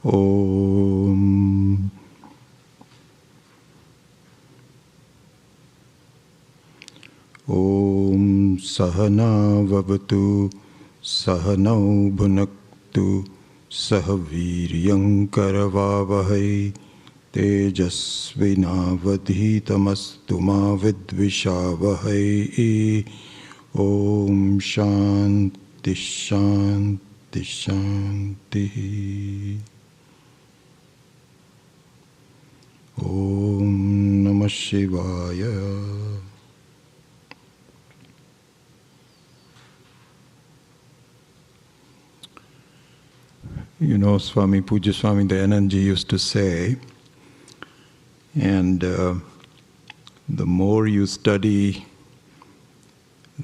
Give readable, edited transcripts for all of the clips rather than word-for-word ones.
Om. Om Sahana Vavatu Sahanau Bhunaktu Sahaviryam Karavavahai Tejasvinavadhitamastu ma vidvishavahai. Om Shanti Shanti Shanti. Om Namah Shivaya. You know, Puja Swami Dayanand Ji used to say, and the more you study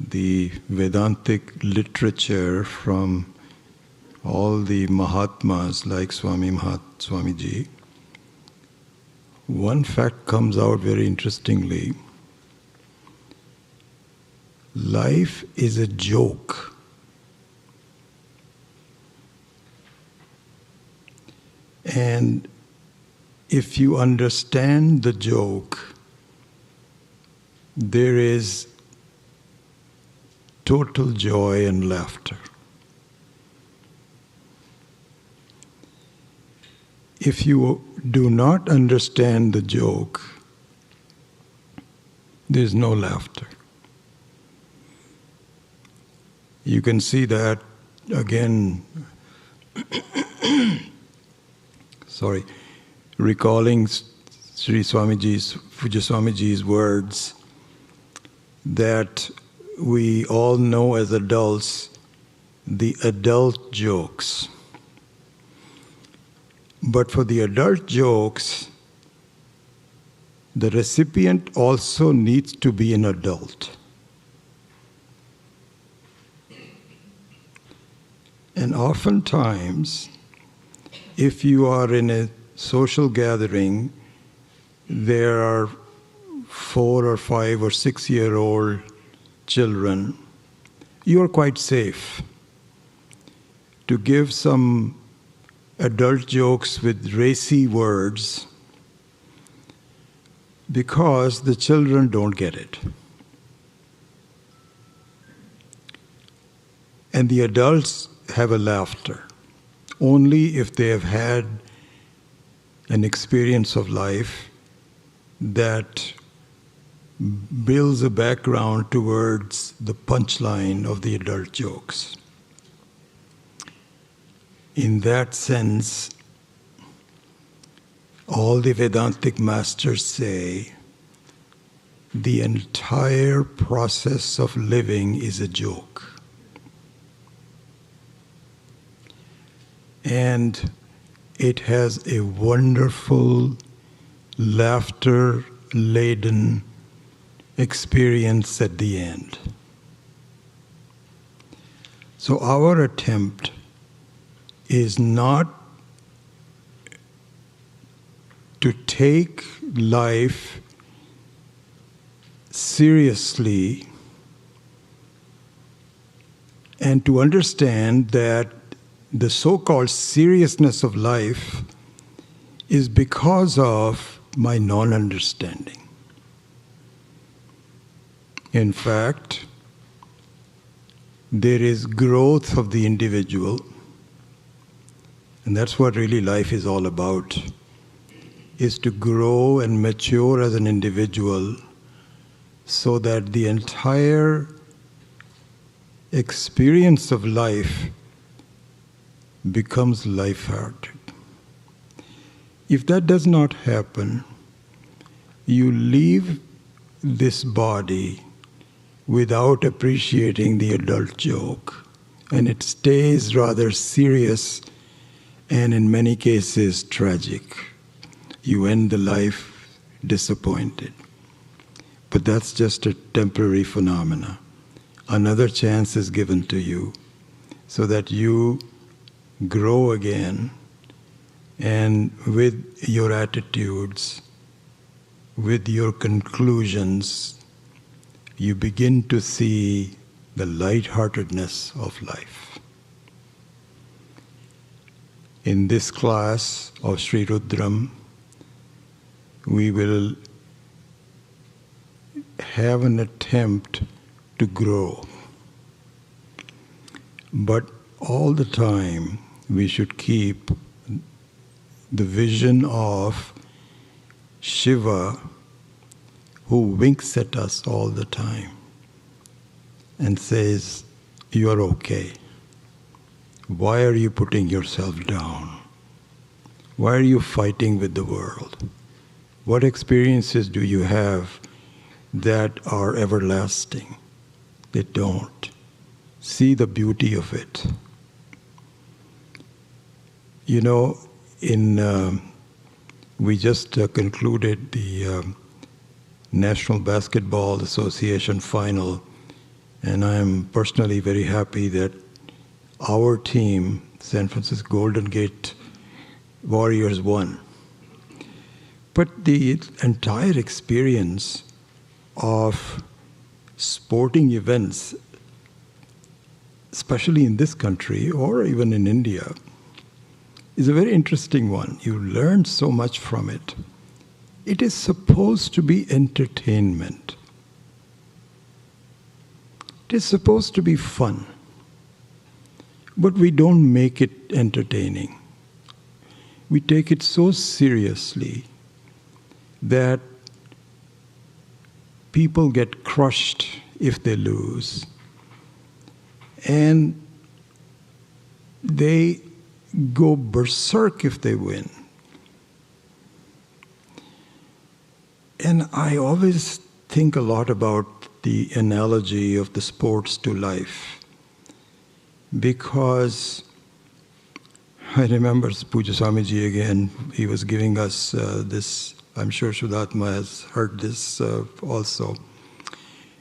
the Vedantic literature from all the Mahatmas like Swamiji, one fact comes out very interestingly. Life is a joke. And if you understand the joke, there is total joy and laughter. If you do not understand the joke, there is no laughter. You can see that again. Recalling Sri Swamiji's, Puja Swamiji's words that we all know as adults, the adult jokes. But for the adult jokes, the recipient also needs to be an adult. And oftentimes, if you are in a social gathering, there are 4 or 5 or 6-year-old children, you are quite safe to give some adult jokes with racy words because the children don't get it. And the adults have a laughter only if they have had an experience of life that builds a background towards the punchline of the adult jokes. In that sense, all the Vedantic masters say the entire process of living is a joke. And it has a wonderful, laughter-laden experience at the end. So our attempt is not to take life seriously and to understand that the so-called seriousness of life is because of my non-understanding. In fact, there is growth of the individual, and that's what really life is all about, is to grow and mature as an individual so that the entire experience of life becomes life-hearted. If that does not happen, you leave this body without appreciating the adult joke, and it stays rather serious and in many cases tragic. You end the life disappointed. But that's just a temporary phenomena. Another chance is given to you so that you grow again, and with your attitudes, with your conclusions, you begin to see the lightheartedness of life. in this class of Sri Rudram, we will have an attempt to grow. But all the time, we should keep the vision of Shiva, who winks at us all the time and says, "You are okay. Why are you putting yourself down? Why are you fighting with the world? What experiences do you have that are everlasting? They don't. See the beauty of it." You know, we just concluded the National Basketball Association final, and I am personally very happy that our team, San Francisco Golden Gate Warriors, won. But the entire experience of sporting events, especially in this country or even in India, is a very interesting one. You learn so much from it. It is supposed to be entertainment. It is supposed to be fun. But we don't make it entertaining. We take it so seriously that people get crushed if they lose. And they go berserk if they win. And I always think a lot about the analogy of the sports to life, because I remember Puja Swamiji again, he was giving us this, I'm sure Shuddhatma has heard this also.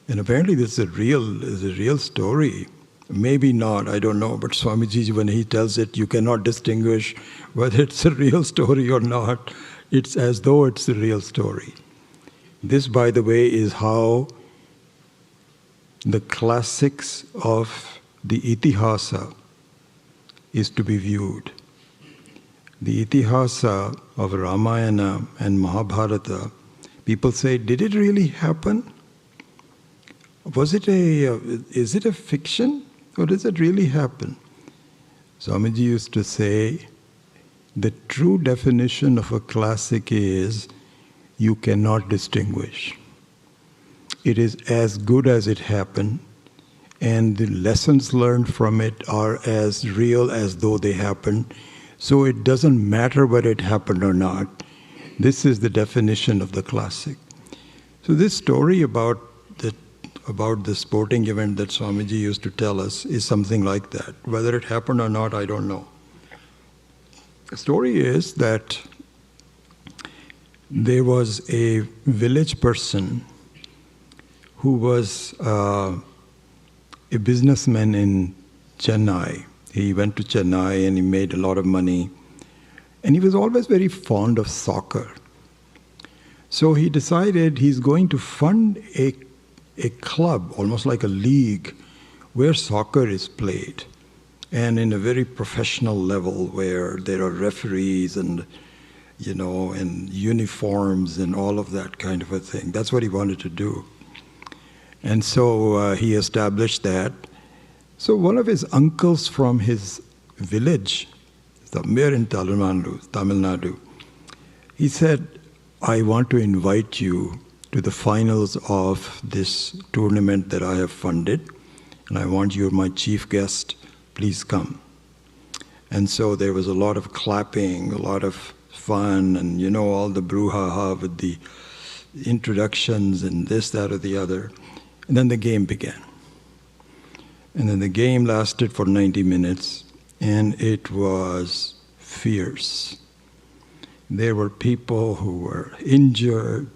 And apparently this is a real story. Maybe not, I don't know, but Swamiji, when he tells it, you cannot distinguish whether it's a real story or not. It's as though it's a real story. This, by the way, is how the classics of the Itihasa is to be viewed. The Itihasa of Ramayana and Mahabharata, people say, did it really happen? Is it a fiction? Or does it really happen? Swamiji used to say, the true definition of a classic is, you cannot distinguish. It is as good as it happened, and the lessons learned from it are as real as though they happened. So it doesn't matter whether it happened or not. This is the definition of the classic. So this story about the sporting event that Swamiji used to tell us is something like that. Whether it happened or not, I don't know. The story is that there was a village person who was a businessman in Chennai. He went to Chennai and he made a lot of money. And he was always very fond of soccer. So he decided he's going to fund a club, almost like a league, where soccer is played, and in a very professional level where there are referees and, and uniforms and all of that kind of a thing. That's what he wanted to do. And so he established that. So one of his uncles from his village, somewhere in Tamil Nadu, he said, I want to invite you to the finals of this tournament that I have funded, and I want you, my chief guest, please come. And so there was a lot of clapping, a lot of fun, and all the brouhaha with the introductions and this, that, or the other. And then the game began. And then the game lasted for 90 minutes, and it was fierce. There were people who were injured,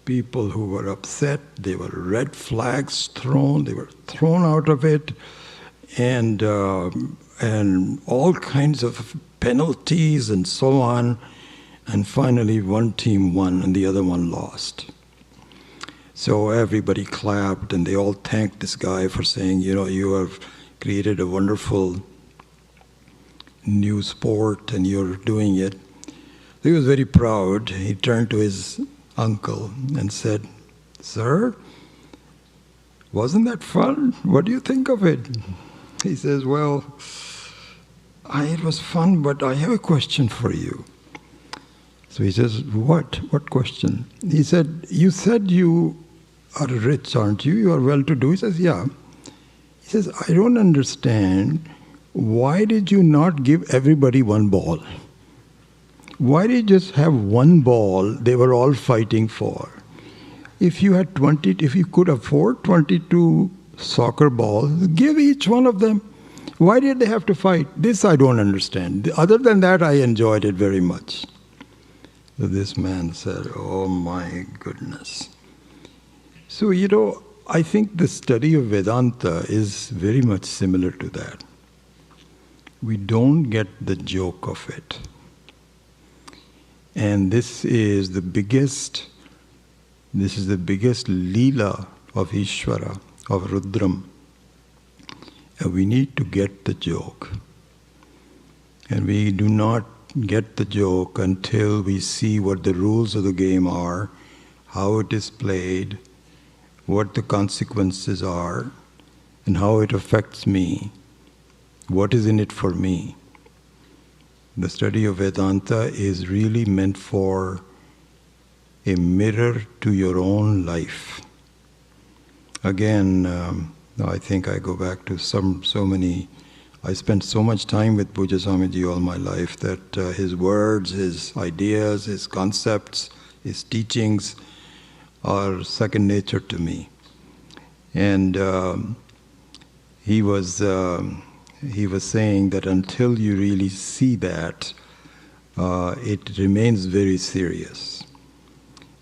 people who were upset. There were red flags thrown. They were thrown out of it, and all kinds of penalties and so on. And finally, one team won and the other one lost. So everybody clapped, and they all thanked this guy for saying, you have created a wonderful new sport and you're doing it. He was very proud. He turned to his uncle and said, "Sir, wasn't that fun? What do you think of it?" He says, "Well, it was fun, but I have a question for you." So he says, "What? What question?" He said, "You said you are rich, aren't you? You are well-to-do." He says, "Yeah." He says, "I don't understand. Why did you not give everybody one ball? Why did you just have one ball they were all fighting for? If you could afford 22 soccer balls, give each one of them. Why did they have to fight? This I don't understand. Other than that, I enjoyed it very much." So this man said, "Oh my goodness." So, I think the study of Vedanta is very much similar to that. We don't get the joke of it. And this is the biggest Leela of Ishvara, of Rudram. And we need to get the joke. And we do not get the joke until we see what the rules of the game are, how it is played, what the consequences are, and how it affects me, what is in it for me. The study of Vedanta is really meant for a mirror to your own life. Again, I think I go back to I spent so much time with Pujya Swamiji all my life that his words, his ideas, his concepts, his teachings are second nature to me. And he was saying that until you really see that, it remains very serious.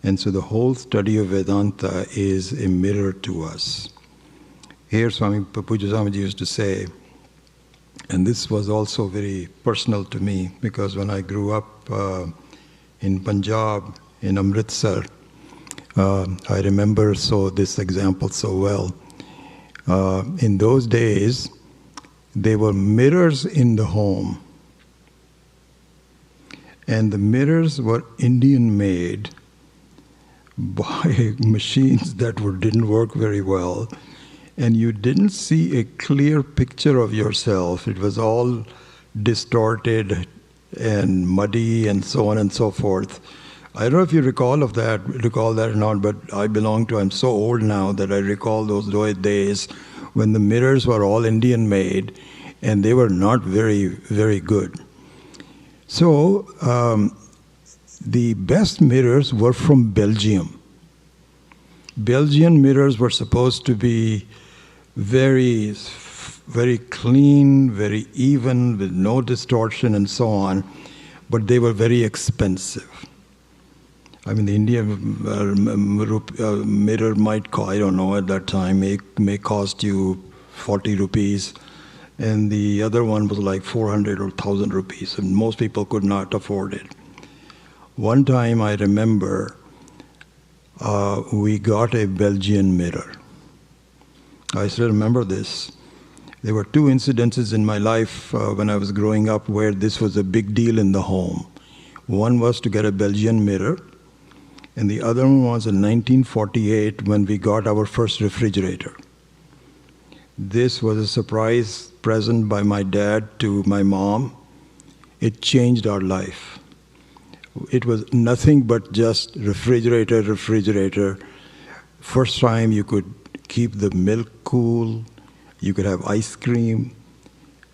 And so the whole study of Vedanta is a mirror to us. Here Pujya Swamiji used to say, and this was also very personal to me, because when I grew up in Punjab, in Amritsar, I remember this example so well. In those days, there were mirrors in the home. And the mirrors were Indian made by machines that didn't work very well. And you didn't see a clear picture of yourself. It was all distorted and muddy and so on and so forth. I don't know if you recall that or not, but I'm so old now that I recall those days when the mirrors were all Indian made and they were not very, very good. So the best mirrors were from Belgium. Belgian mirrors were supposed to be very, very clean, very even, with no distortion and so on, but they were very expensive. I mean, the Indian mirror might cost, I don't know, at that time, may cost you 40 rupees, and the other one was like 400 or 1,000 rupees, and most people could not afford it. One time I remember we got a Belgian mirror. I still remember this. There were two incidences in my life when I was growing up where this was a big deal in the home. One was to get a Belgian mirror, and the other one was in 1948 when we got our first refrigerator. This was a surprise present by my dad to my mom. It changed our life. It was nothing but just refrigerator. First time you could keep the milk cool, you could have ice cream.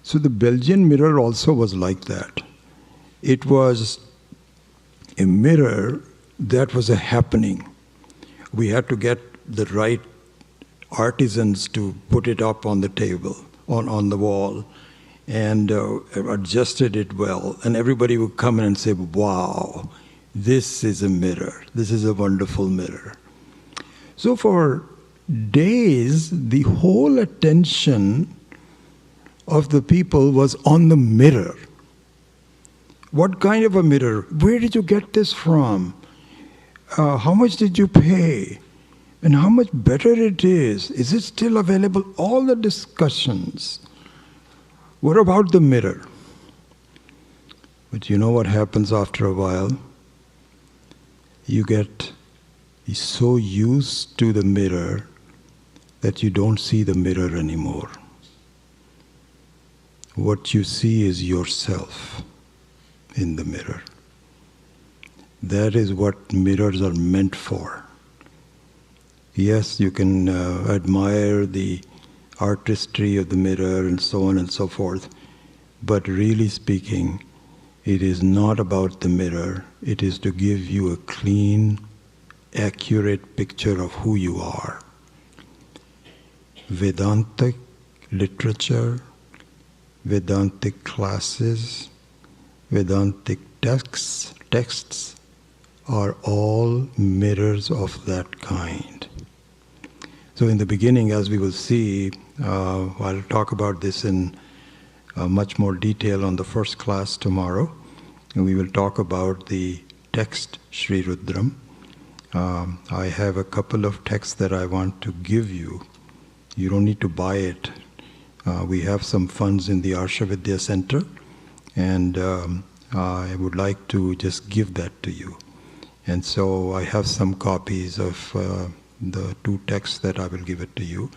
So the Belgian mirror also was like that. It was a mirror that was a happening. We had to get the right artisans to put it up on the table, on the wall, and adjusted it well. And everybody would come in and say, "Wow, this is a mirror. This is a wonderful mirror." So for days, the whole attention of the people was on the mirror. What kind of a mirror? Where did you get this from? How much did you pay? And how much better it is? Is it still available? All the discussions were about the mirror. But you know what happens after a while? You get so used to the mirror that you don't see the mirror anymore. What you see is yourself in the mirror. That is what mirrors are meant for. Yes, you can admire the artistry of the mirror and so on and so forth, but really speaking, it is not about the mirror. It is to give you a clean, accurate picture of who you are. Vedantic literature, Vedantic classes, Vedantic texts are all mirrors of that kind. So in the beginning, as we will see, I'll talk about this in much more detail on the first class tomorrow. And we will talk about the text Sri Rudram. I have a couple of texts that I want to give you. You don't need to buy it. We have some funds in the Arshavidya Center, and I would like to just give that to you. And so I have some copies of the two texts that I will give it to you.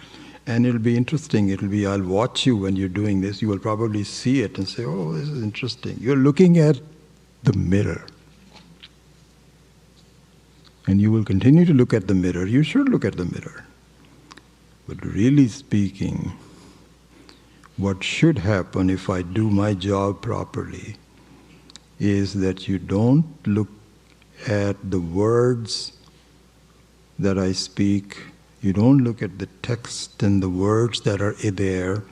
And it'll be interesting. I'll watch you when you're doing this. You will probably see it and say, oh, this is interesting. You're looking at the mirror. And you will continue to look at the mirror. You should look at the mirror. But really speaking, what should happen if I do my job properly is that you don't look at the words that I speak. You don't look at the text and the words that are there.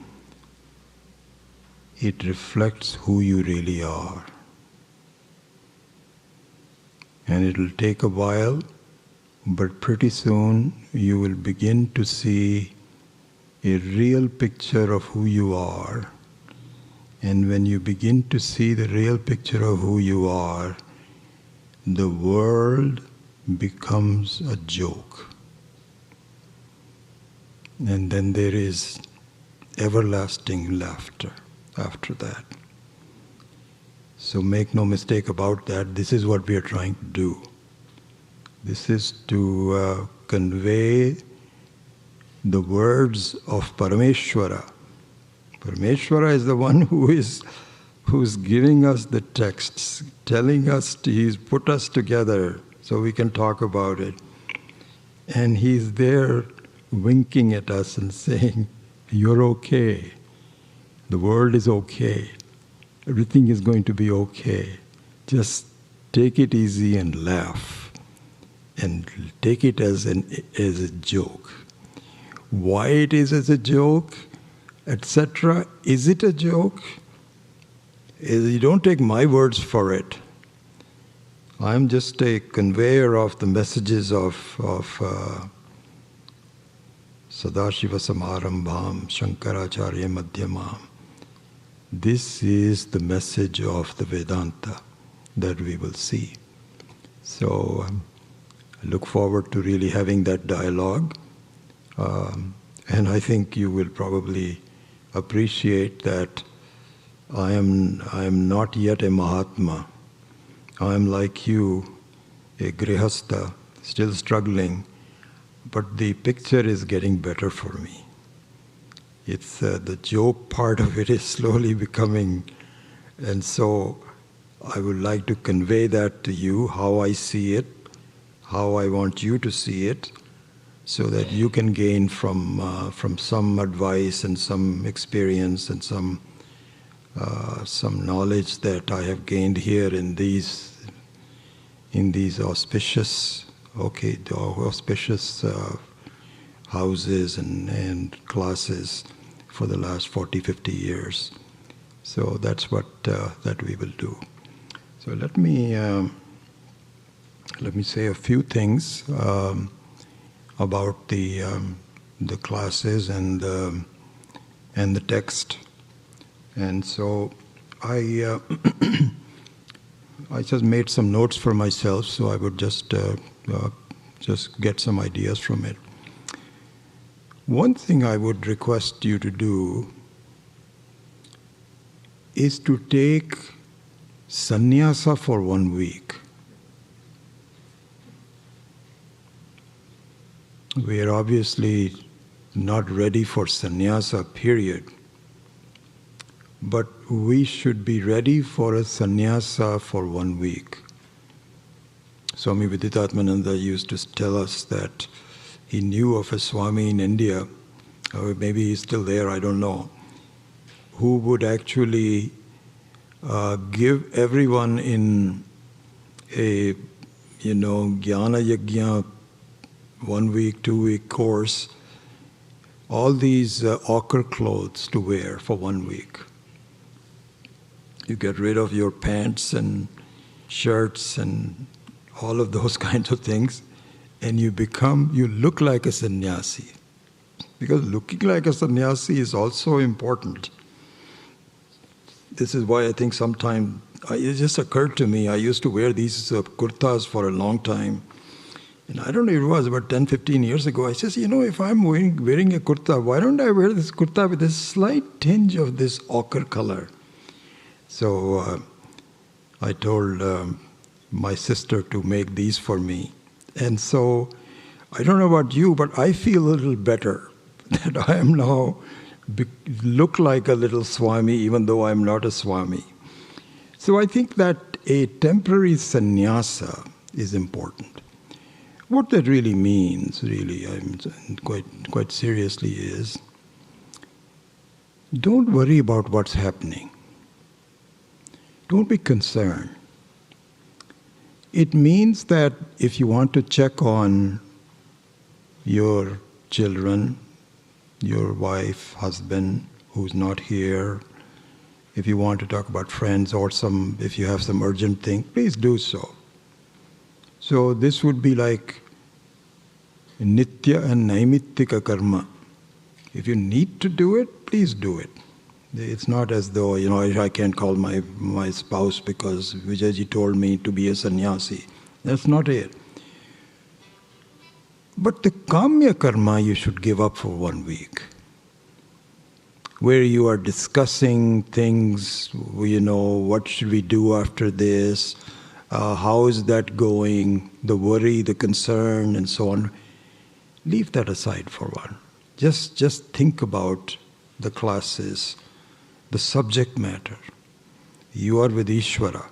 It reflects who you really are. And it'll take a while, but pretty soon you will begin to see a real picture of who you are. And when you begin to see the real picture of who you are, the world becomes a joke. And then there is everlasting laughter after that. So make no mistake about that. This is what we are trying to do. This is to convey the words of Parameshwara. Parameshwara is the one who's giving us the texts, telling us, he's put us together so we can talk about it. And he's there winking at us and saying, you're okay. The world is okay. Everything is going to be okay. Just take it easy and laugh. And take it as a joke. Why it is as a joke, etc. Is it a joke? You don't take my words for it. I'm just a conveyor of the messages of Sadashiva Samarambham, Shankaracharya Madhyamam. This is the message of the Vedanta that we will see. So I look forward to really having that dialogue. And I think you will probably appreciate that I am not yet a Mahatma. I am like you, a Grihastha, still struggling, but the picture is getting better for me. It's the joke part of it is slowly becoming, and so I would like to convey that to you, how I see it, how I want you to see it, so that you can gain from some advice and some experience and some knowledge that I have gained here in these auspicious, houses and classes for the last 40, 50 years. So that's what that we will do. So let me say a few things about the classes and the text. And so I just made some notes for myself, so I would just get some ideas from it. One thing I would request you to do is to take Sannyasa for 1 week. We are obviously not ready for sannyasa, period. But we should be ready for a sannyasa for 1 week. Swami Viditatmananda used to tell us that he knew of a Swami in India, or maybe he's still there, I don't know, who would actually give everyone in a, Jnana Yajna 1 week, 2 week course, all these ochre clothes to wear for 1 week. You get rid of your pants and shirts and all of those kinds of things, and you look like a sannyasi. Because looking like a sannyasi is also important. This is why I think sometimes, it just occurred to me, I used to wear these kurtas for a long time. And I don't know, it was about 10, 15 years ago. I says, if I'm wearing a kurta, why don't I wear this kurta with a slight tinge of this ochre color? So I told my sister to make these for me. And so, I don't know about you, but I feel a little better that I am now look like a little Swami, even though I'm not a Swami. So I think that a temporary sannyasa is important. What that really means, I'm quite seriously, is don't worry about what's happening. Don't be concerned. It means that if you want to check on your children, your wife, husband who's not here, if you want to talk about friends or if you have some urgent thing, please do so. So this would be like nitya and naimittika karma. If you need to do it, please do it. It's not as though, I can't call my spouse because Vijayji told me to be a sannyasi. That's not it. But the kamya karma you should give up for 1 week, where you are discussing things, what should we do after this, how is that going, the worry, the concern, and so on. Leave that aside for one. Just think about the classes, the subject matter. You are with Ishvara.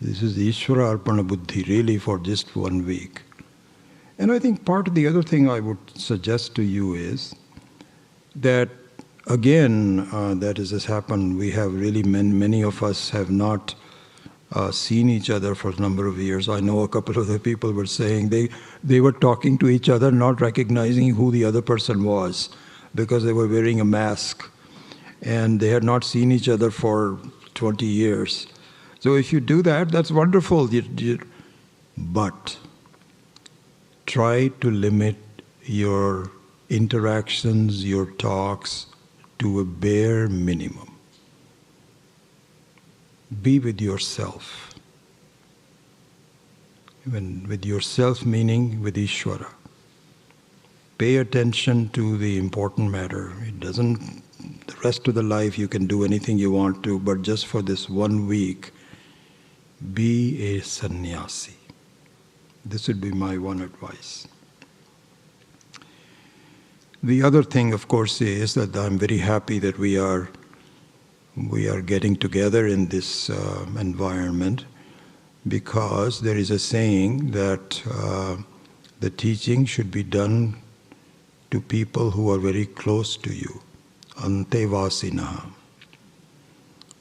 This is Ishvara Arpana Buddhi, really, for just 1 week. And I think part of the other thing I would suggest to you is that, again, that has happened. We have really, many of us have not seen each other for a number of years. I know a couple of the people were saying they were talking to each other, not recognizing who the other person was, because they were wearing a mask. And they had not seen each other for 20 years. So if you do that, that's wonderful. But try to limit your interactions, your talks, to a bare minimum. Be with yourself. With yourself meaning with Ishvara. Pay attention to the important matter. The rest of the life you can do anything you want to, but just for this 1 week, be a sannyasi. This would be my one advice. The other thing, of course, is that I'm very happy that we are getting together in this environment, because there is a saying that the teaching should be done to people who are very close to you. Antevasinaha.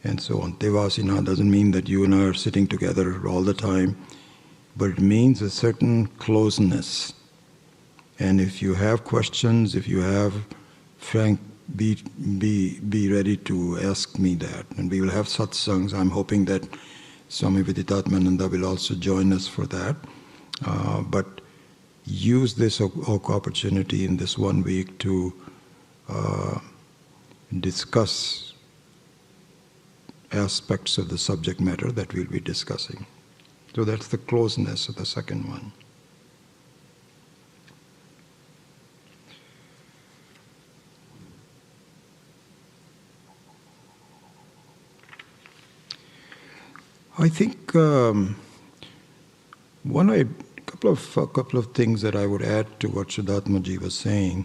And so Antevasinaha doesn't mean that you and I are sitting together all the time, but it means a certain closeness. And if you have questions, if you have, Frank, be ready to ask me that. And we will have satsangs. I'm hoping that Swami Viditatmananda will also join us for that. But use this opportunity in this 1 week to discuss aspects of the subject matter that we'll be discussing. So that's the closeness of the second one. I think couple of things that I would add to what Shuddhatmaji was saying.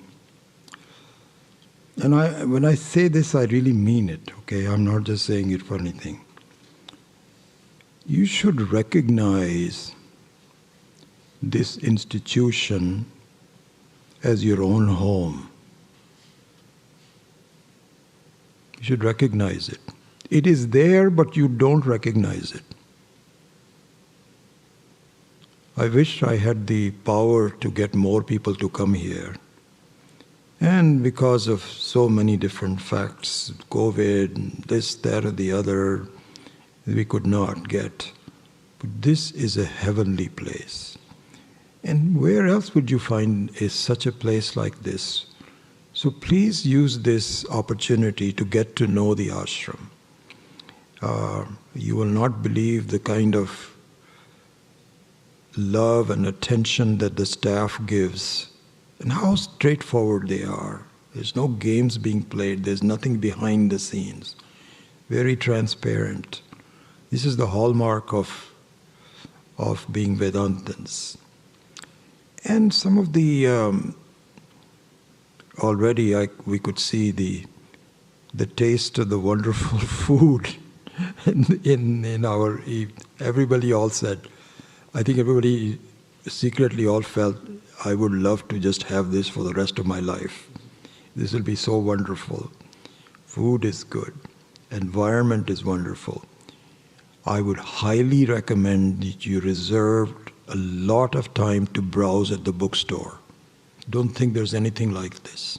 And when I say this, I really mean it, okay? I'm not just saying it for anything. You should recognize this institution as your own home. You should recognize it. It is there, but you don't recognize it. I wish I had the power to get more people to come here. And because of so many different facts, COVID, this, that, or the other, we could not get. But this is a heavenly place. And where else would you find such a place like this? So please use this opportunity to get to know the ashram. You will not believe the kind of love and attention that the staff gives and how straightforward they are. There's no games being played. There's nothing behind the scenes. Very transparent. This is the hallmark of being Vedantins. And some of the already we could see the taste of the wonderful food in our everybody all said. I think everybody secretly all felt, I would love to just have this for the rest of my life. This will be so wonderful. Food is good. Environment is wonderful. I would highly recommend that you reserve a lot of time to browse at the bookstore. Don't think there's anything like this.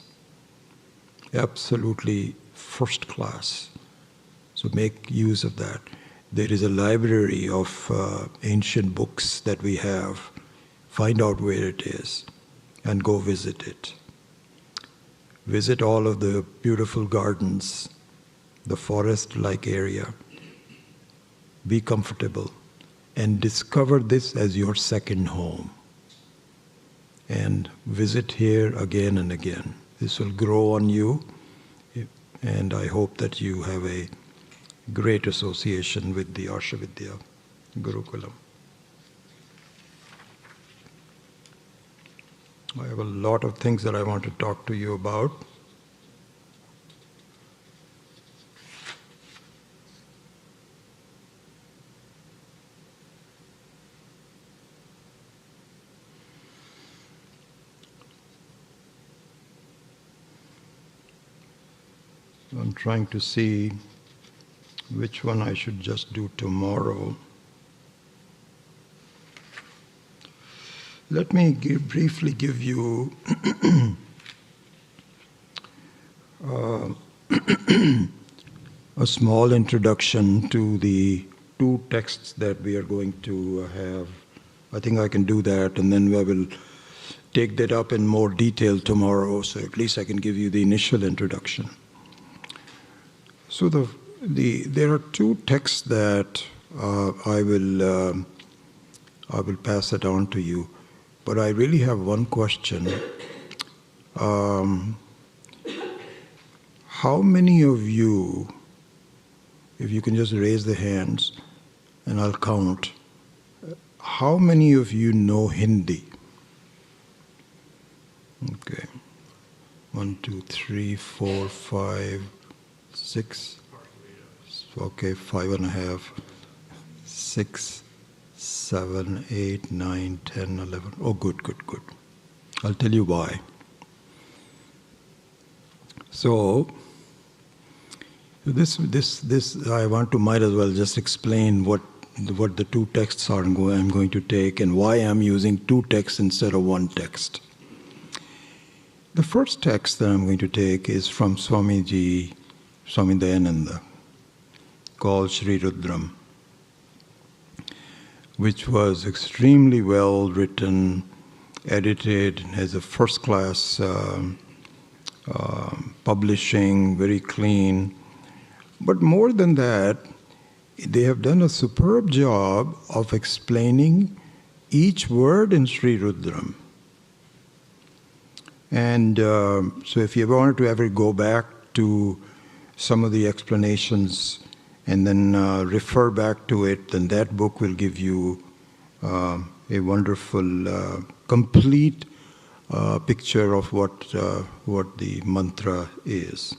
Absolutely first class. So make use of that. There is a library of ancient books that we have. Find out where it is and go visit it. Visit all of the beautiful gardens, the forest-like area. Be comfortable and discover this as your second home. And visit here again and again. This will grow on you, and I hope that you have a great association with the Arshavidya Gurukulam. I have a lot of things that I want to talk to you about. I'm trying to see which one I should just do tomorrow. Let me briefly give you a small introduction to the two texts that we are going to have. I think I can do that, and then I will take that up in more detail tomorrow, so at least I can give you the initial introduction. So there are two texts that I will pass it on to you, but I really have one question. How many of you, if you can just raise the hands and I'll count, how many of you know Hindi? Okay. 1, 2, 3, 4, 5, 6. Okay, 5.5, 6, 7, 8, 9, 10, 11. Oh, good. I'll tell you why. So, this I might as well just explain what the two texts are I'm going to take and why I'm using two texts instead of one text. The first text that I'm going to take is from Swami Dayananda, called Sri Rudram, which was extremely well written, edited, has a first-class publishing, very clean. But more than that, they have done a superb job of explaining each word in Sri Rudram. And so if you wanted to ever go back to some of the explanations and then refer back to it, then that book will give you a wonderful, complete picture of what the mantra is.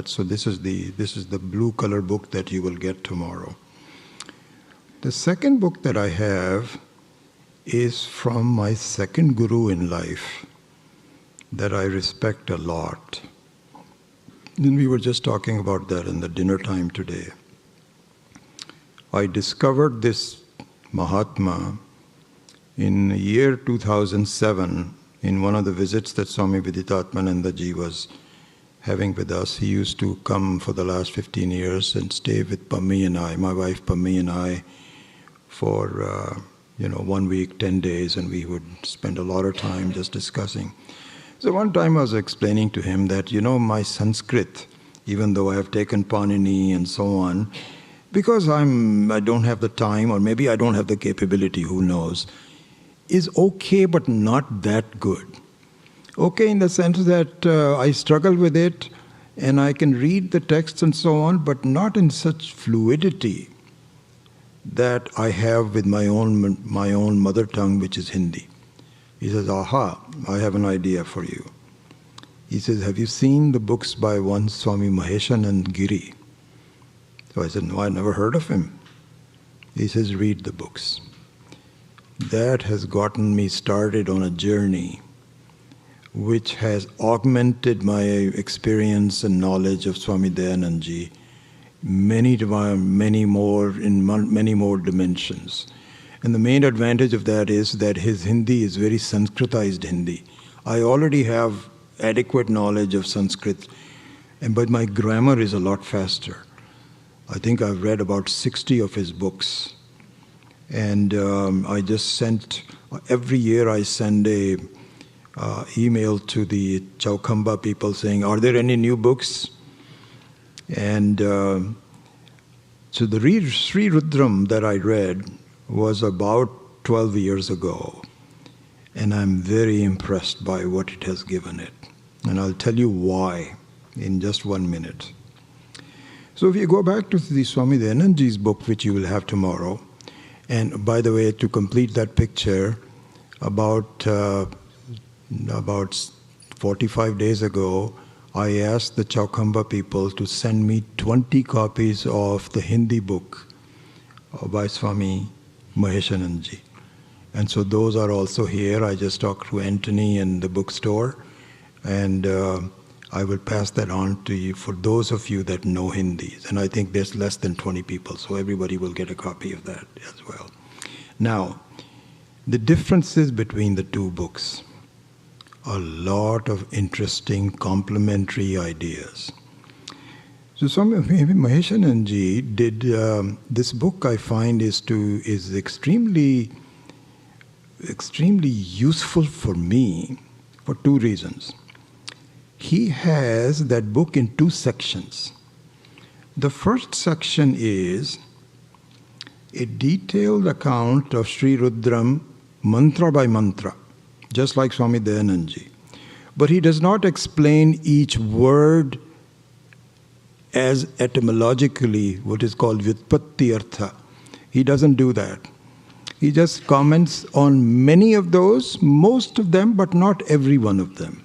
So this is the blue color book that you will get tomorrow. The second book that I have is from my second guru in life that I respect a lot. And we were just talking about that in the dinner time today. I discovered this Mahatma in the year 2007 in one of the visits that Swami Viditatmananda Ji was having with us. He used to come for the last 15 years and stay with Pammi and I, my wife Pammi and I, for 1 week, 10 days, and we would spend a lot of time just discussing. So one time I was explaining to him that, my Sanskrit, even though I have taken Panini and so on, because I don't have the time, or maybe I don't have the capability, who knows, is okay but not that good. Okay in the sense that I struggle with it and I can read the text and so on, but not in such fluidity that I have with my own mother tongue, which is Hindi. He says, aha, I have an idea for you. He says, have you seen the books by one Swami Maheshanand Giri? So I said, no, I never heard of him. He says, read the books. That has gotten me started on a journey which has augmented my experience and knowledge of Swami Dayanand Ji many more dimensions. And the main advantage of that is that his Hindi is very Sanskritized Hindi. I already have adequate knowledge of Sanskrit, but my grammar is a lot faster. I think I've read about 60 of his books. And I just sent, every year I send a email to the Chaukhamba people saying, are there any new books? And so the Sri Rudram that I read was about 12 years ago. And I'm very impressed by what it has given it. And I'll tell you why in just 1 minute. So if you go back to the Swami Dayanand Ji's book, which you will have tomorrow, and by the way, to complete that picture, about 45 days ago, I asked the Chaukhamba people to send me 20 copies of the Hindi book by Swami Maheshanand Ji. And so those are also here. I just talked to Anthony in the bookstore, and I will pass that on to you for those of you that know Hindi. And I think there's less than 20 people, so everybody will get a copy of that as well. Now, the differences between the two books. A lot of interesting complementary ideas. So Swami Maheshanand Ji did this book. I find is extremely useful for me for two reasons. He has that book in two sections. The first section is a detailed account of Sri Rudram, mantra by mantra, just like Swami Dayanand Ji. But he does not explain each word as etymologically, what is called Vyutpatti Artha. He doesn't do that. He just comments on many of those, most of them, but not every one of them.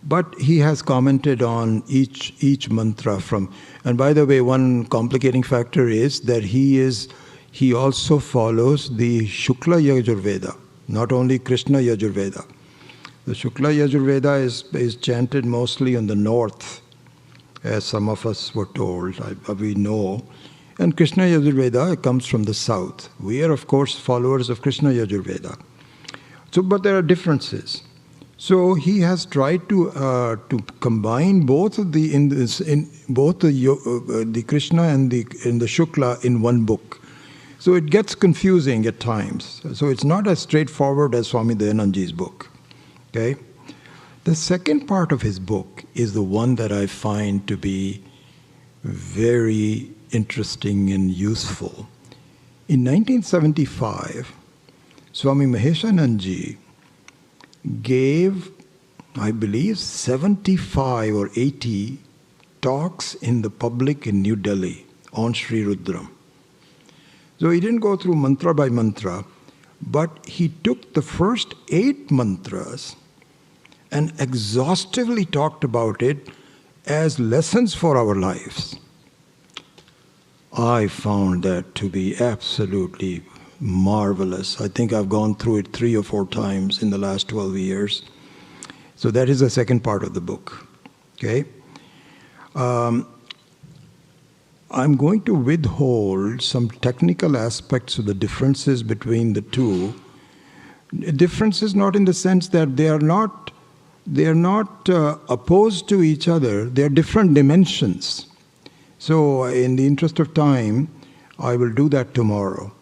But he has commented on each mantra from. And by the way, one complicating factor is that he also follows the Shukla Yajurveda, not only Krishna Yajurveda. The Shukla Yajurveda is chanted mostly in the north, as some of us were told, we know. And Krishna Yajurveda comes from the south. We are, of course, followers of Krishna Yajurveda. So, but there are differences. So he has tried to combine both of the Krishna and the Shukla in one book. So it gets confusing at times. So it's not as straightforward as Swami Dayanand Ji's book. Okay? The second part of his book is the one that I find to be very interesting and useful. In 1975, Swami Maheshanand Ji gave, I believe, 75 or 80 talks in the public in New Delhi on Sri Rudram. So he didn't go through mantra by mantra, but he took the first 8 mantras and exhaustively talked about it as lessons for our lives. I found that to be absolutely marvelous. I think I've gone through it 3 or 4 times in the last 12 years. So that is the second part of the book. Okay? I'm going to withhold some technical aspects of the differences between the two. Differences not in the sense that they are not opposed to each other. They are different dimensions. So in the interest of time, I will do that tomorrow.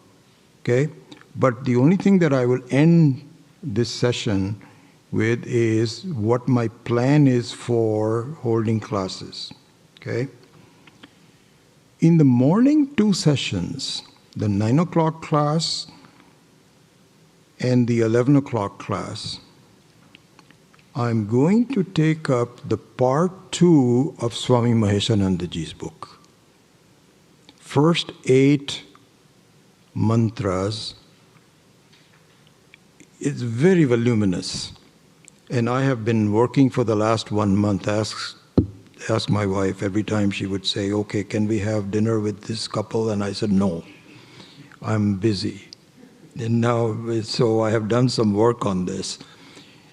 Okay? But the only thing that I will end this session with is what my plan is for holding classes. Okay? In the morning 2 sessions, the 9 o'clock class and the 11 o'clock class, I'm going to take up the part 2 of Swami Maheshanandaji's book. First 8 mantras is very voluminous. And I have been working for the last 1 month. Ask my wife every time she would say, okay, can we have dinner with this couple? And I said, no, I'm busy. And now, so I have done some work on this.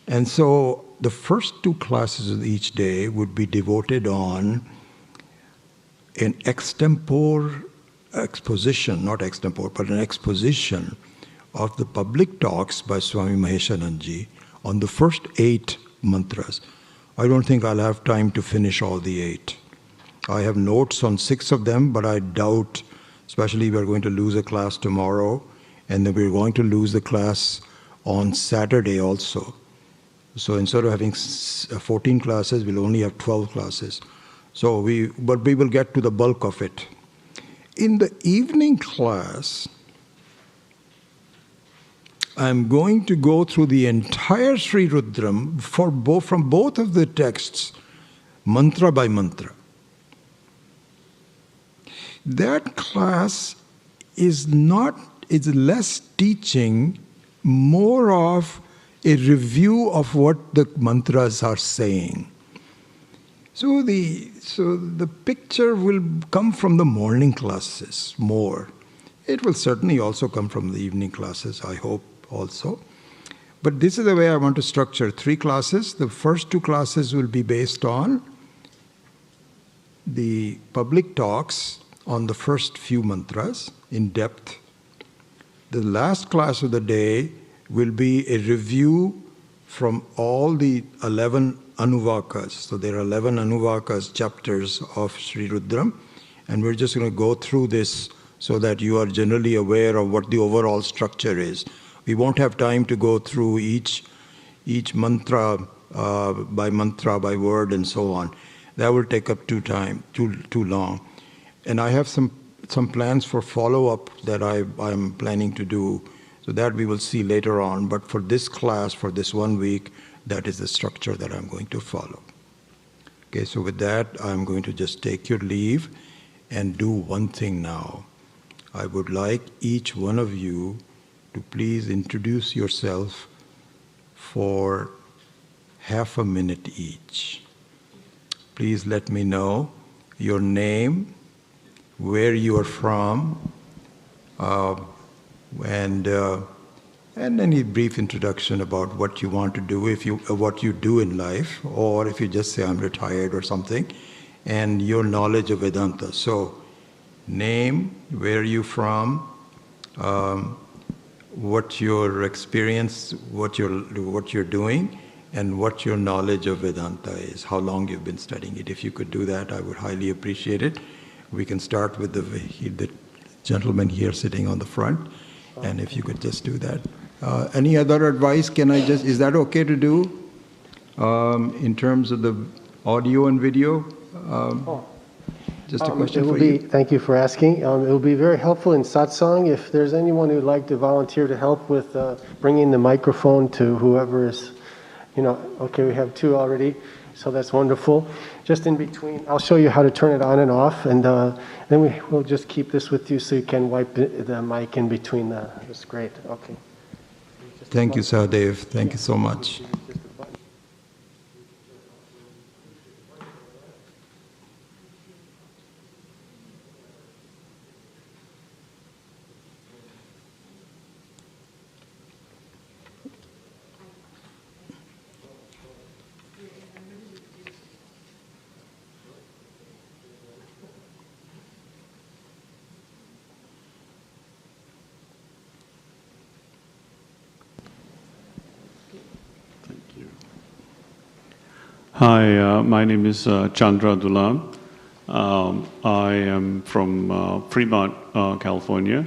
And so the first 2 classes of each day would be devoted on an extempore exposition, not extempore, but an exposition of the public talks by Swami Maheshanandaji on the first 8 mantras. I don't think I'll have time to finish all the 8. I have notes on 6 of them, but I doubt, especially we're going to lose a class tomorrow, and then we're going to lose the class on Saturday also. So instead of having 14 classes, we'll only have 12 classes. But we will get to the bulk of it. In the evening class, I'm going to go through the entire Sri Rudram from both of the texts, mantra by mantra. That class is less teaching, more of a review of what the mantras are saying. So the picture will come from the morning classes more. It will certainly also come from the evening classes, I hope also. But this is the way I want to structure 3 classes. The first 2 classes will be based on the public talks on the first few mantras in depth. The last class of the day will be a review from all the 11 anuvakas. So there are 11 anuvakas, chapters of Sri Rudram, and we're just going to go through this so that you are generally aware of what the overall structure is. We won't have time to go through each mantra by word and so on. That will take up too long. And I have some plans for follow-up that I'm planning to do, so that we will see later on. But for this class, for this 1 week, that is the structure that I'm going to follow. Okay, so with that, I'm going to just take your leave and do one thing now. I would like each one of you to please introduce yourself for half a minute each. Please let me know your name, where you are from, and any brief introduction about what you want to do, what you do in life, or if you just say I'm retired or something, and your knowledge of Vedanta. So, name, where are you from, what your experience, what you're doing, and what your knowledge of Vedanta is, how long you've been studying it. If you could do that, I would highly appreciate it. We can start with the gentleman here sitting on the front, and if you could just do that. Any other advice? Is that okay to do in terms of the audio and video? Just a question for you. Thank you for asking. It will be very helpful in satsang if there's anyone who'd like to volunteer to help with bringing the microphone to whoever is, okay, we have 2 already, so that's wonderful. just in between. I'll show you how to turn it on and off, and then we'll just keep this with you so you can wipe the mic in between the. That's great. Okay. Thank you, Sahadev. Thank you so much. Hi, my name is Chandra Dulam. I am from Fremont, California.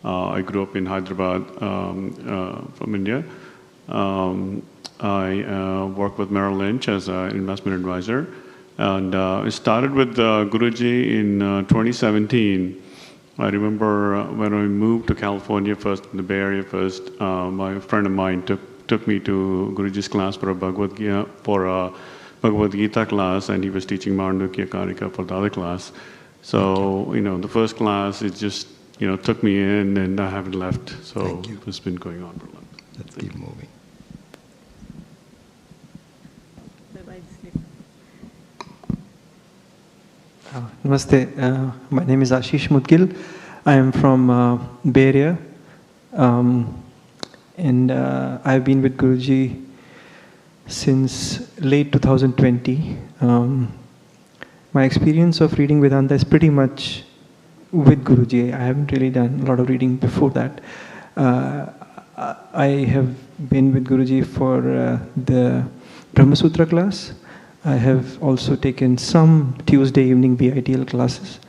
I grew up in Hyderabad from India. I work with Merrill Lynch as an investment advisor. And I started with Guruji in 2017. I remember when I moved to California first, in the Bay Area first, my friend of mine took me to Guruji's class for a Bhagavad Gita class, and he was teaching Marandukya Karika for the other class. So, the first class, it just, took me in, and I haven't left. So it's been going on for a long time. Let's keep moving. Namaste. My name is Ashish Mudgil. I am from Bay Area. And I've been with Guruji since late 2020. My experience of reading Vedanta is pretty much with Guruji. I haven't really done a lot of reading before that. I have been with Guruji for the Brahma Sutra class. I have also taken some Tuesday evening VITL classes.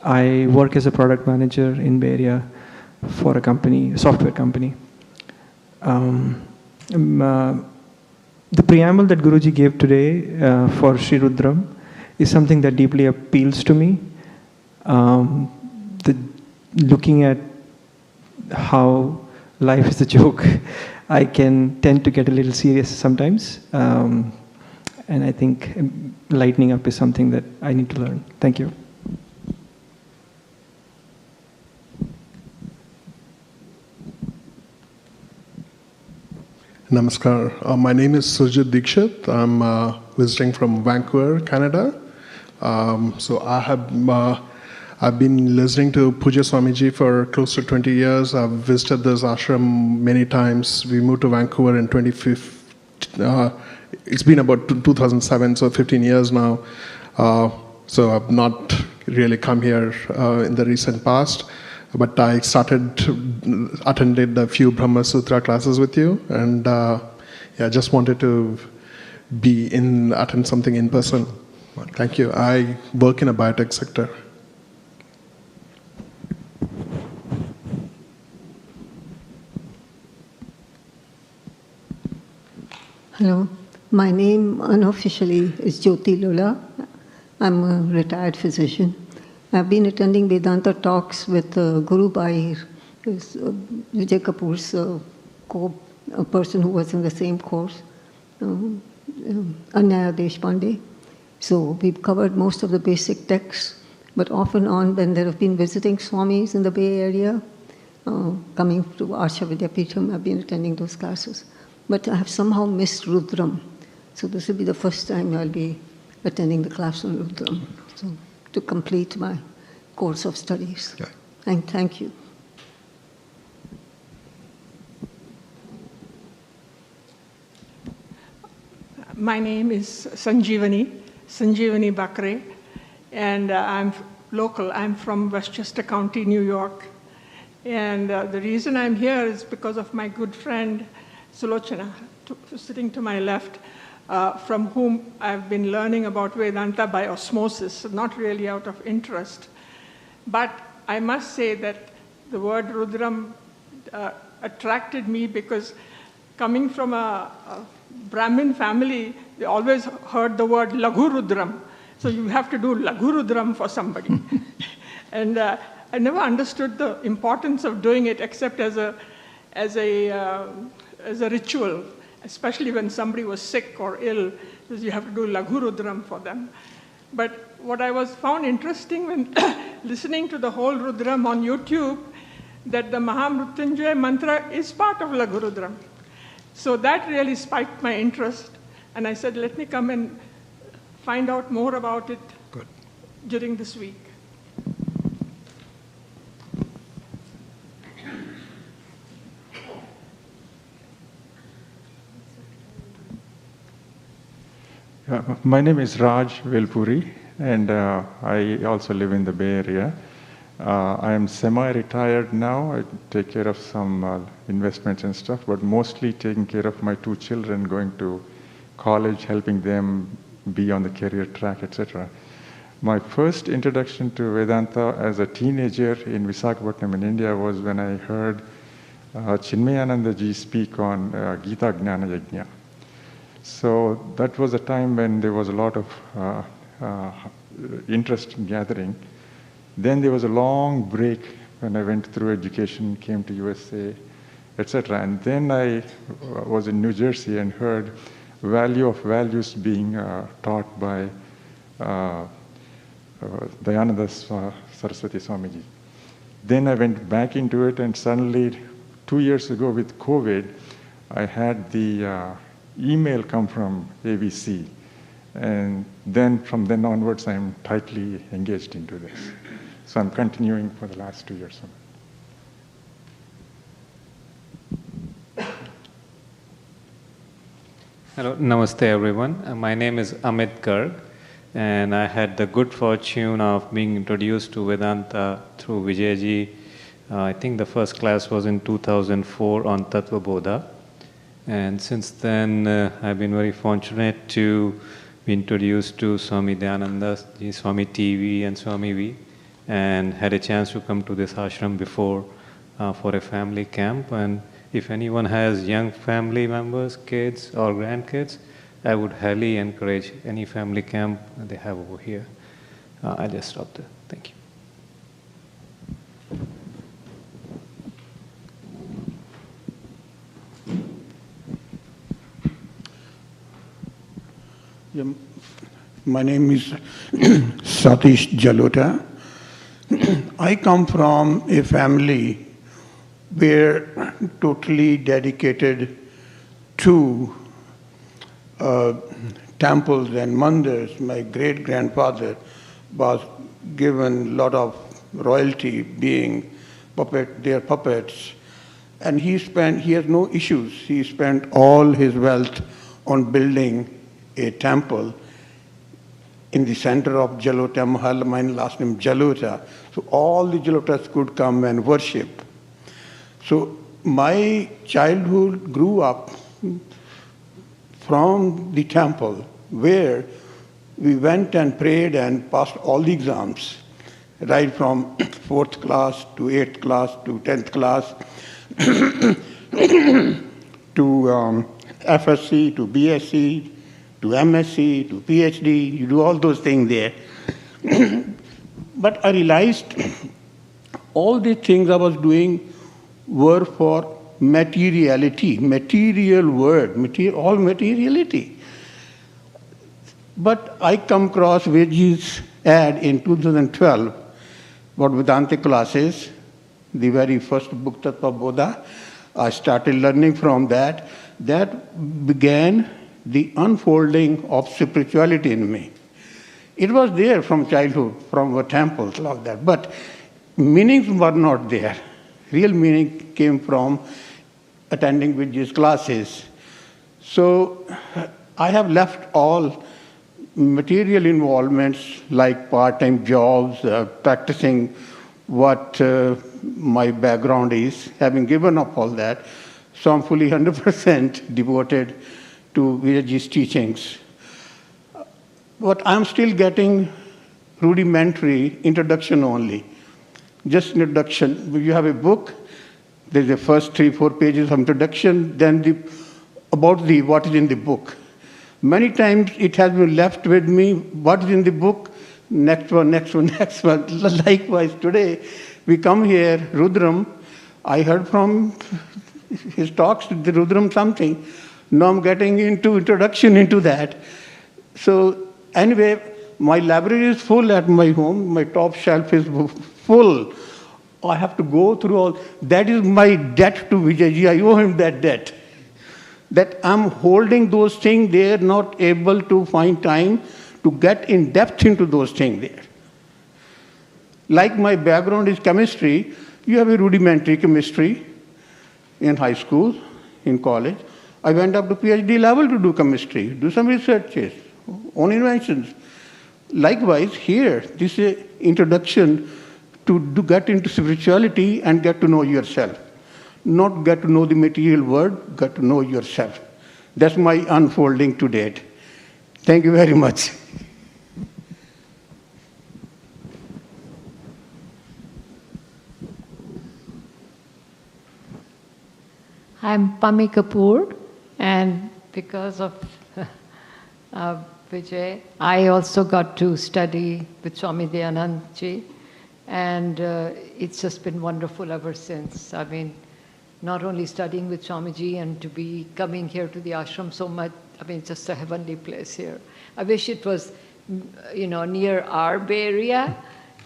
I work as a product manager in Bay Area for a software company. The preamble that Guruji gave today for Sri Rudram is something that deeply appeals to me. Looking at how life is a joke, I can tend to get a little serious sometimes. And I think lightening up is something that I need to learn. Thank you. Namaskar. My name is Surjit Dikshit. I'm visiting from Vancouver, Canada. So I've been listening to Puja Swamiji for close to 20 years. I've visited this ashram many times. We moved to Vancouver in 2015. It's been about 2007, so 15 years now. So I've not really come here in the recent past. But I attended a few Brahma Sutra classes with you, and just wanted to attend something in person. Thank you. I work in a biotech sector. Hello. My name unofficially is Jyoti Lola. I'm a retired physician. I've been attending Vedanta talks with Guru Bahir, Vijay Kapoor's a person who was in the same course, Anyaya Deshpande. So we've covered most of the basic texts, but off and on when there have been visiting Swamis in the Bay Area, coming to Arsha Vidyapeetham, I've been attending those classes. But I have somehow missed Rudram. So this will be the first time I'll be attending the class on Rudram. So to complete my course of studies. Okay. And thank you. My name is Sanjeevani Bakre, and I'm local. I'm from Westchester County, New York. And the reason I'm here is because of my good friend, Sulochana, sitting to my left, from whom I've been learning about Vedanta by osmosis, not really out of interest. But I must say that the word Rudram attracted me because coming from a Brahmin family, they always heard the word Laghu Rudram. So you have to do Laghu Rudram for somebody. And I never understood the importance of doing it except as a ritual, especially when somebody was sick or ill. because you have to do Laghu Rudram for them. But what I found interesting when listening to the whole Rudram on YouTube, that the Mahamrutyunjaya mantra is part of Laghu Rudram. So that really spiked my interest. And I said, let me come and find out more about it during this week. My name is Raj Velpuri, and I also live in the Bay Area. I am semi-retired now. I take care of some investments and stuff, but mostly taking care of my 2 children going to college, helping them be on the career track, etc. My first introduction to Vedanta as a teenager in Visakhapatnam in India was when I heard Chinmayananda ji speak on Gita Gnana Yajna. So that was a time when there was a lot of interest in gathering. Then there was a long break when I went through education, came to USA, etc. And then I was in New Jersey and heard value of values being taught by Dayananda Saraswati Swamiji. Then I went back into it, and suddenly 2 years ago with COVID, I had the email come from ABC. And then from then onwards, I'm tightly engaged into this. So I'm continuing for the last 2 years. Hello, namaste everyone. My name is Amit Garg, and I had the good fortune of being introduced to Vedanta through Vijayji. I think the first class was in 2004 on Tattva Bodha. And since then, I've been very fortunate to be introduced to Swami Dayananda, Swami TV, and Swami V, and had a chance to come to this ashram before for a family camp. And if anyone has young family members, kids, or grandkids, I would highly encourage any family camp they have over here. I'll just stop there. Thank you. Yeah, my name is Satish Jalota. I come from a family where totally dedicated to temples and mandirs. My great-grandfather was given a lot of royalty being their puppets. And he has no issues. He spent all his wealth on building a temple in the center of Jalota Mahal. My last name Jalota. So all the Jalotas could come and worship. So my childhood grew up from the temple where we went and prayed and passed all the exams, right from 4th class to 8th class to 10th class to FSC to BSc to MSc, to PhD, you do all those things there. But I realized all the things I was doing were for materiality, material word, all materiality. But I come across Vijay's ad in 2012 about Vedanta classes, the very first book, Tattva Bodha. I started learning from that. That began the unfolding of spirituality in me. It was there from childhood, from the temples, like that, but meanings were not there. Real meaning came from attending Vijay's classes. So I have left all material involvements like part-time jobs, practicing what my background is, having given up all that. So I'm fully 100% devoted to Vijayji's teachings. But I'm still getting rudimentary introduction only. Just introduction. You have a book, there's the first 3-4 pages of introduction, then about what is in the book. Many times it has been left with me, what is in the book, next one, next one, next one. Likewise, today we come here, Rudram, I heard from his talks, the Rudram something. Now I'm getting into introduction into that. So anyway, my library is full at my home. My top shelf is full. I have to go through all. That is my debt to Vijayji. I owe him that debt. That I'm holding those things there, not able to find time to get in depth into those things there. Like my background is chemistry, you have a rudimentary chemistry in high school, in college. I went up to PhD level to do chemistry, do some researches, own inventions. Likewise, here, this is an introduction to get into spirituality and get to know yourself. Not get to know the material world, get to know yourself. That's my unfolding to date. Thank you very much. I'm Pami Kapoor, and because of Vijay, I also got to study with Swami Dayanandji, and it's just been wonderful ever since. I mean, not only studying with Swamiji and to be coming here to the ashram so much, I mean, it's just a heavenly place here. I wish it was, near our Bay Area,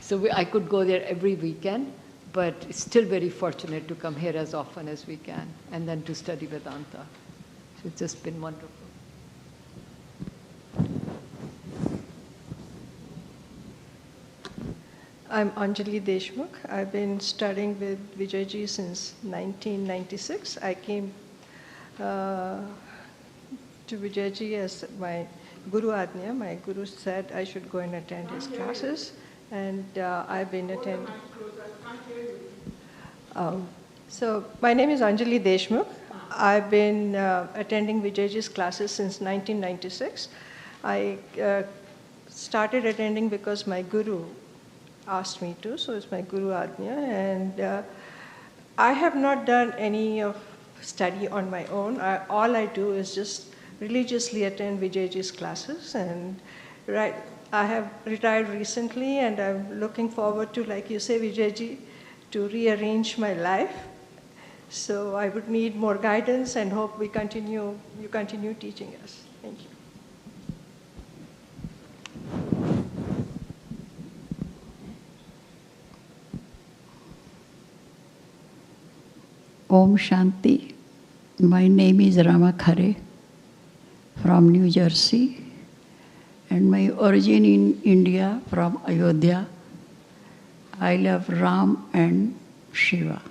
so I could go there every weekend. But it's still very fortunate to come here as often as we can, and then to study Vedanta. So it's just been wonderful. I'm Anjali Deshmukh. I've been studying with Vijayji since 1996. I came to Vijayji as my Guru Ajna. My Guru said I should go and attend his classes, and I've been attending. So my name is Anjali Deshmukh. I've been attending Vijayji's classes since 1996. I started attending because my Guru asked me to, so it's my Guru Ajna. And I have not done any of study on my own. All I do is just religiously attend Vijayji's classes. And I have retired recently, and I'm looking forward to, like you say, Vijayji, to rearrange my life. So I would need more guidance and hope you continue teaching us. Thank you. Om Shanti. My name is Rama Khare from New Jersey, and my origin in India from Ayodhya. I love Ram and Shiva.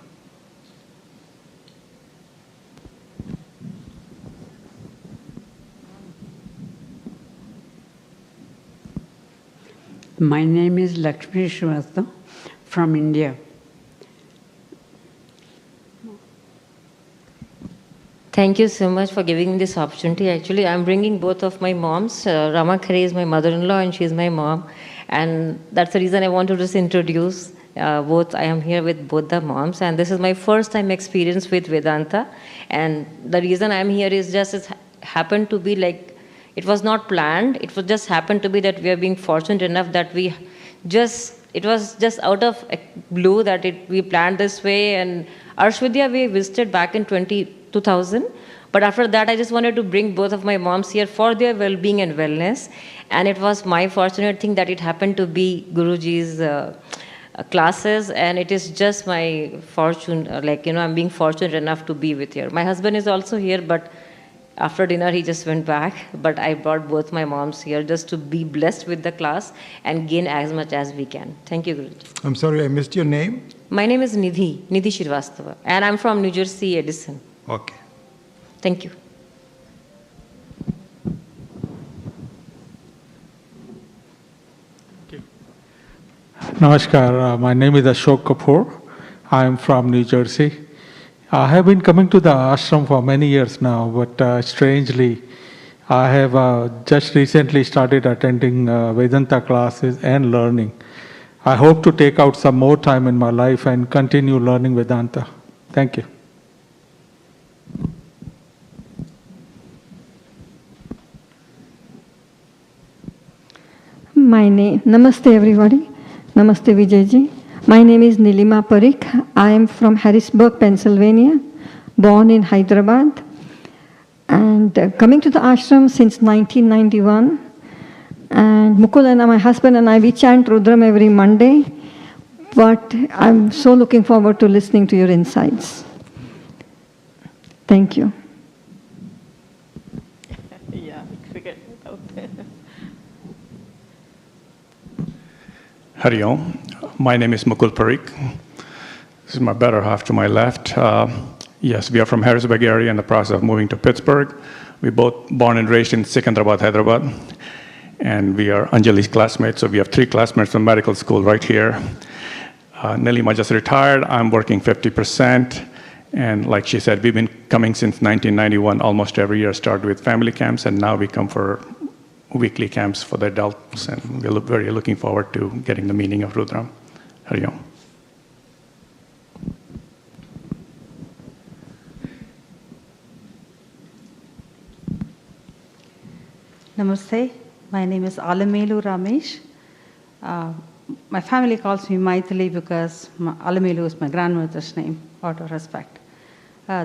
My name is Lakshmi Srivastava from India. Thank you so much for giving me this opportunity. Actually, I'm bringing both of my moms. Rama Khare is my mother-in-law and she's my mom. And that's the reason I want to just introduce both. I am here with both the moms. And this is my first time experience with Vedanta. And the reason I'm here is just it happened to be like, it was not planned. It was just happened to be that we are being fortunate enough that it was just out of blue that we planned this way. And Arshvidya we visited back in 2000. But after that, I just wanted to bring both of my moms here for their well-being and wellness. And it was my fortunate thing that it happened to be Guruji's classes. And it is just my fortune, I'm being fortunate enough to be with here. My husband is also here, but after dinner, he just went back. But I brought both my moms here just to be blessed with the class and gain as much as we can. Thank you, Guruji. I'm sorry, I missed your name. My name is Nidhi Srivastava. And I'm from New Jersey, Edison. Okay. Thank you. Namaskar, my name is Ashok Kapoor. I am from New Jersey. I have been coming to the ashram for many years now, but strangely, I have just recently started attending Vedanta classes and learning. I hope to take out some more time in my life and continue learning Vedanta. Thank you. Namaste everybody. Namaste Vijayji. My name is Nilima Parikh. I am from Harrisburg, Pennsylvania, born in Hyderabad. And coming to the ashram since 1991, And Mukul and my husband and I, we chant Rudram every Monday. But I'm so looking forward to listening to your insights. Thank you. Yeah, forget about that. Hari Om. My name is Mukul Parikh. This is my better half to my left. Yes, we are from Harrisburg area in the process of moving to Pittsburgh. We both born and raised in Secunderabad, Hyderabad. And we are Anjali's classmates, so we have 3 classmates from medical school right here. Nilima just retired. I'm working 50%. And like she said, we've been coming since 1991, almost every year. Started with family camps, and now we come for weekly camps for the adults. And we're very looking forward to getting the meaning of Rudram. Hari Om. Namaste. My name is Alamelu Ramesh. My family calls me Maithili because Alamelu is my grandmother's name, out of respect.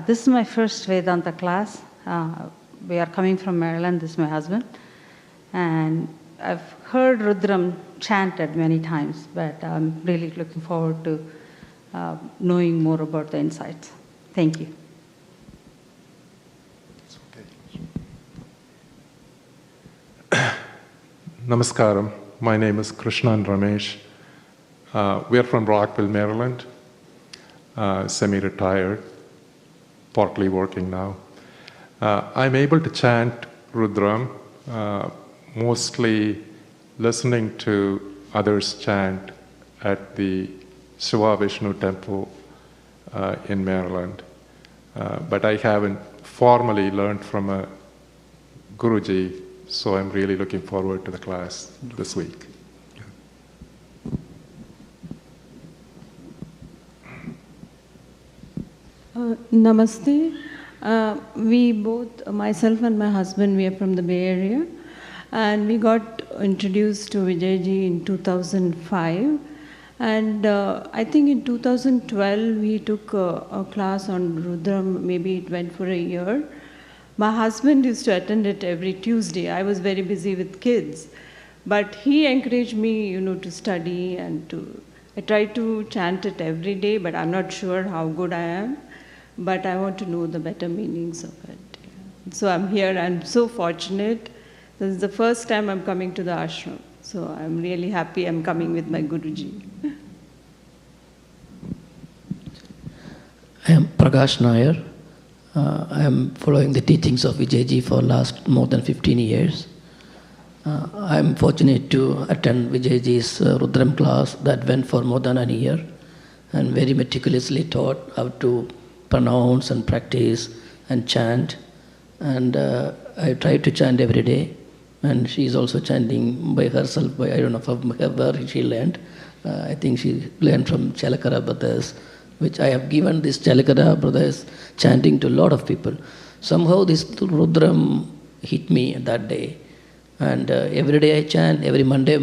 This is my first Vedanta class. We are coming from Maryland. This is my husband. And I've heard Rudram chanted many times, but I'm really looking forward to knowing more about the insights. Thank you. Namaskaram. My name is Krishnan Ramesh. We are from Rockville, Maryland. Semi-retired, partly working now. I'm able to chant Rudram, mostly listening to others chant at the Shiva Vishnu temple in Maryland. But I haven't formally learned from a Guruji, so I'm really looking forward to the class this week. Namaste. We both, myself and my husband, we are from the Bay Area. And we got introduced to Vijayji in 2005. And I think in 2012, we took a class on Rudram. Maybe it went for a year. My husband used to attend it every Tuesday. I was very busy with kids. But he encouraged me, to study and I try to chant it every day, but I'm not sure how good I am. But I want to know the better meanings of it. So I'm here. I'm so fortunate. This is the first time I'm coming to the ashram. So I'm really happy I'm coming with my Guruji. I am Prakash Nair. I am following the teachings of Vijayji for last more than 15 years. I am fortunate to attend Vijayji's Rudram class that went for more than a year and very meticulously taught how to pronounce and practice and chant. And I try to chant every day. And she is also chanting by herself, I don't know where she learned. I think she learned from Chalakara brothers, which I have given this Chalakara brothers chanting to a lot of people. Somehow this Rudram hit me that day. And every day I chant, every Monday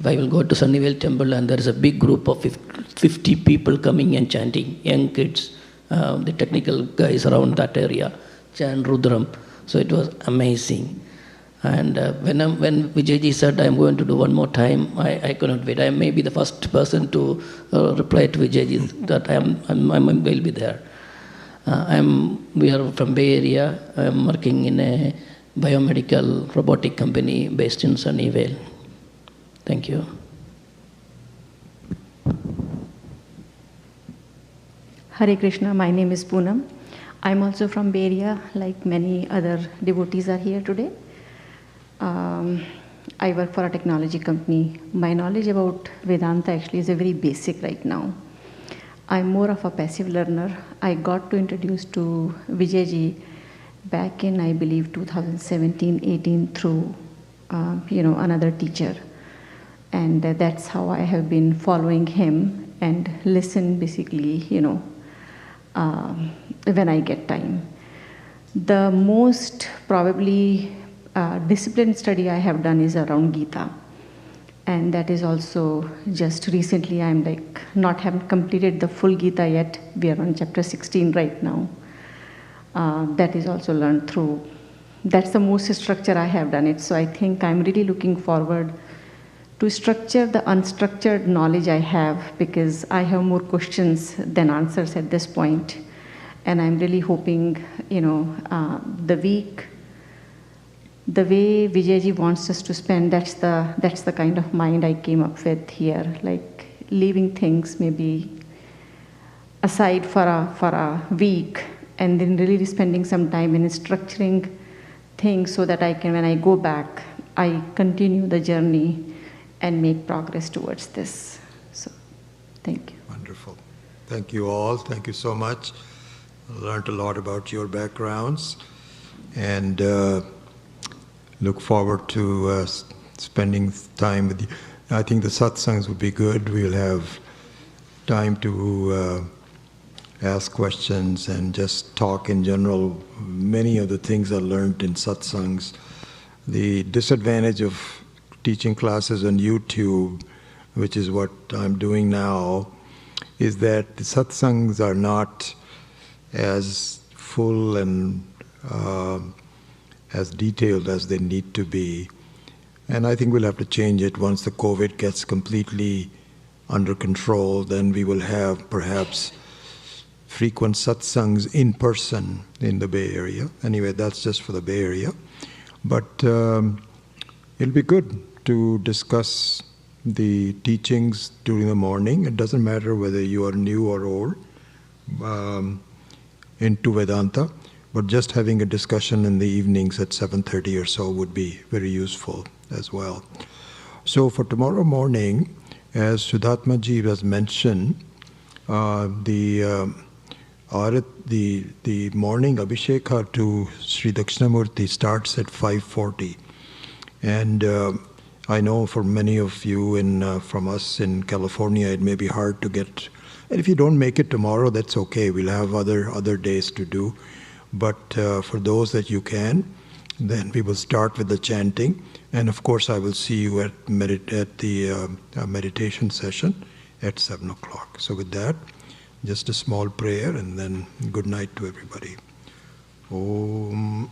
I will go to Sunnyvale temple and there is a big group of 50 people coming and chanting, young kids, the technical guys around that area, chant Rudram. So it was amazing. And when Vijayji said, I'm going to do one more time, I could not wait. I may be the first person to reply to Vijayji that I will be there. We are from Bay Area. I'm working in a biomedical robotic company based in Sunnyvale. Thank you. Hare Krishna, my name is Poonam. I'm also from Bay Area, like many other devotees are here today. I work for a technology company. My knowledge about Vedanta actually is very basic right now. I'm more of a passive learner. I got to introduce to Vijayji back in, I believe, 2017-18 through, another teacher. And that's how I have been following him and listen basically, when I get time. The most probably disciplined study I have done is around Gita. And that is also just recently, I'm not having completed the full Gita yet. We are on chapter 16 right now. That is also learned through that's the most structure I have done it. So I think I'm really looking forward to structure the unstructured knowledge I have, because I have more questions than answers at this point. And I'm really hoping, the week, the way Vijayji wants us to spend, that's the kind of mind I came up with here, like leaving things maybe aside for a week, and then really spending some time in structuring things so that I can, when I go back, I continue the journey and make progress towards this. So, thank you. Wonderful. Thank you all. Thank you so much. I learned a lot about your backgrounds, and look forward to spending time with you. I think the satsangs would be good. We'll have time to ask questions and just talk in general. Many of the things I learned in satsangs. The disadvantage of teaching classes on YouTube, which is what I'm doing now, is that the satsangs are not as full and as detailed as they need to be. And I think we'll have to change it once the COVID gets completely under control. Then we will have perhaps frequent satsangs in person in the Bay Area. Anyway, that's just for the Bay Area. But it'll be good to discuss the teachings during the morning. It doesn't matter whether you are new or old into Vedanta, but just having a discussion in the evenings at 7:30 or so would be very useful as well. So for tomorrow morning, as Sudhatma Ji has mentioned, the morning Abhishekha to Sri Dakshinamurti starts at 5:40. And I know for many of you from us in California, it may be hard to get. And if you don't make it tomorrow, that's okay. We'll have other days to do. But for those that you can, then we will start with the chanting. And of course, I will see you at the meditation session at 7 o'clock. So with that, just a small prayer and then good night to everybody. Om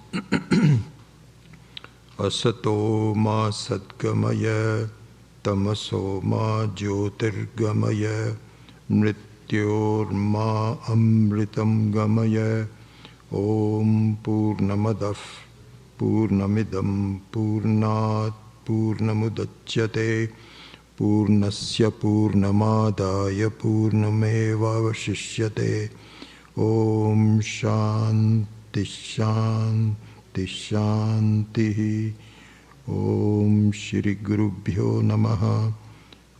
Asato ma sadgamaya tamaso ma jyotirgamaya mrityor ma amritam gamaya. Om Purnamadav Purnamidam Purnat Purnamudachyate Purnasya Purnamadaya Purnamevavashishyate. Om Shanti Shanti Shanti. Om Shri Gurubhyo Namaha.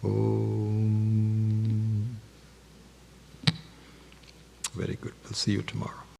Om. Very good. We'll see you tomorrow.